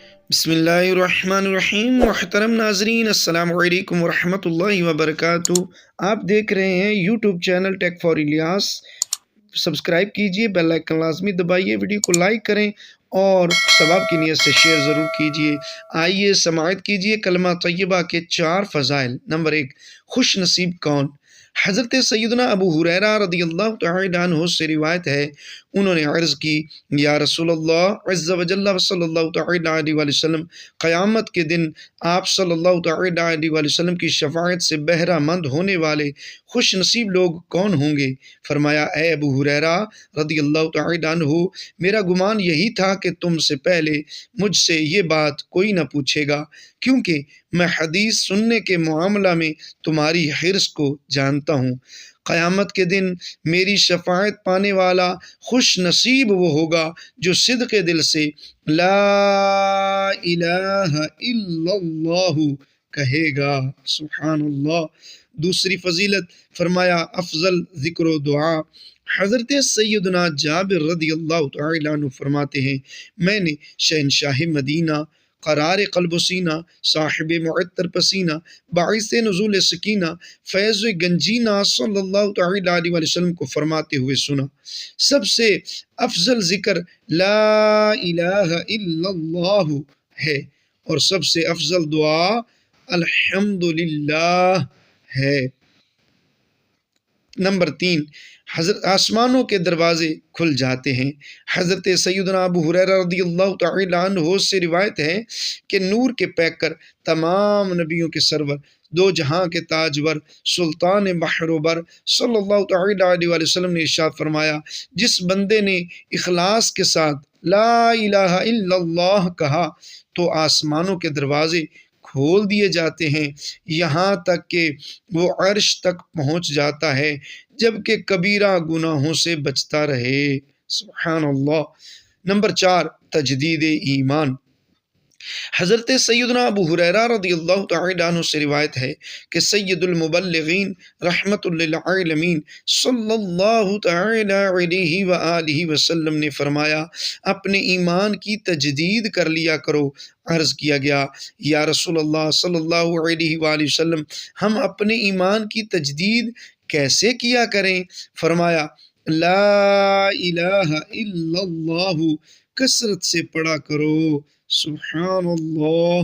بسم اللہ الرحمن الرحیم۔ محترم ناظرین، السلام علیکم ورحمۃ اللہ وبرکاتہ۔ آپ دیکھ رہے ہیں YouTube channel take for Ilyas. Subscribe کیجئے، بیل آئیکن لازمی دبائیے، ویڈیو کو لائک کریں اور ثواب کی نیت سے شیئر ضرور کیجئے۔ آئیے سماعت کیجئے کلمہ طیبہ کے 4 فضائل۔ نمبر 1، خوش نصیب کون؟ حضرت سیدنا ابو ہریرہ رضی اللہ تعالی عنہ سے روایت ہے، انہوں نے عرض کی، یا رسول اللہ عز و جل صلی اللہ تعالی علیہ وآلہ وسلم، قیامت کے دن آپ صلی اللہ تعالی علیہ وآلہ وسلم کی شفاعت سے بہرہ مند ہونے والے خوش نصیب لوگ کون ہوں گے؟ فرمایا، اے ابو ہریرہ رضی اللہ تعالی عنہ، میرا گمان یہی تھا کہ تم سے پہلے مجھ سے یہ بات کوئی نہ پوچھے گا، کیونکہ میں حدیث سننے کے معاملہ میں تمہاری حرص کو جانتا ہوں۔ قیامت کے دن میری شفاعت پانے والا خوش نصیب وہ ہوگا جو صدق دل سے لا الہ الا اللہ کہے گا۔ سبحان اللہ۔ دوسری فضیلت، فرمایا افضل ذکر و دعا۔ حضرت سیدنا جابر رضی اللہ تعالی عنہ فرماتے ہیں، میں نے شہنشاہ مدینہ، قرار قلب و سینہ، صاحب معطر پسینہ، باعث نزول سکینہ، فیض گنجینہ صلی اللہ تعالی علیہ وآلہ وسلم کو فرماتے ہوئے سنا، سب سے افضل ذکر لا الہ الا اللہ ہے اور سب سے افضل دعا الحمدللہ ہے۔ نمبر 3، حضرت آسمانوں کے دروازے کھل جاتے ہیں۔ حضرت سیدنا ابو ہریرہ رضی اللہ تعالی عنہ سے روایت ہے کہ نور کے پیکر، تمام نبیوں کے سرور، دو جہاں کے تاجور، سلطان بحر و بر صلی اللہ تعالی علیہ وآلہ وسلم نے ارشاد فرمایا، جس بندے نے اخلاص کے ساتھ لا الہ الا اللہ کہا تو آسمانوں کے دروازے کھول دیے جاتے ہیں، یہاں تک کہ وہ عرش تک پہنچ جاتا ہے، جبکہ کبیرہ گناہوں سے بچتا رہے۔ سبحان اللہ۔ نمبر 4، تجدید ایمان۔ حضرت سیدنا ابو ہریرہ رضی اللہ تعالی عنہ سے روایت ہے کہ سید المبلغین رحمت للعالمین صلی اللہ تعالی علیہ وآلہ وسلم نے فرمایا، اپنے ایمان کی تجدید کر لیا کرو۔ عرض کیا گیا، یا رسول اللہ صلی اللہ علیہ وآلہ وسلم، ہم اپنے ایمان کی تجدید کیسے کیا کریں؟ فرمایا، لا الہ الا اللہ کثرت سے پڑھا کرو۔ سبحان اللہ۔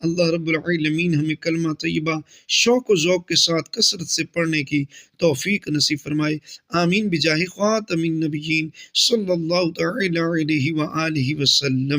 اللہ رب العالمین ہمیں کلمہ طیبہ شوق و ذوق کے ساتھ کثرت سے پڑھنے کی توفیق نصیب فرمائے۔ آمین بجاہ خاتم النبیین صلی اللہ تعالی علیہ وآلہ وسلم۔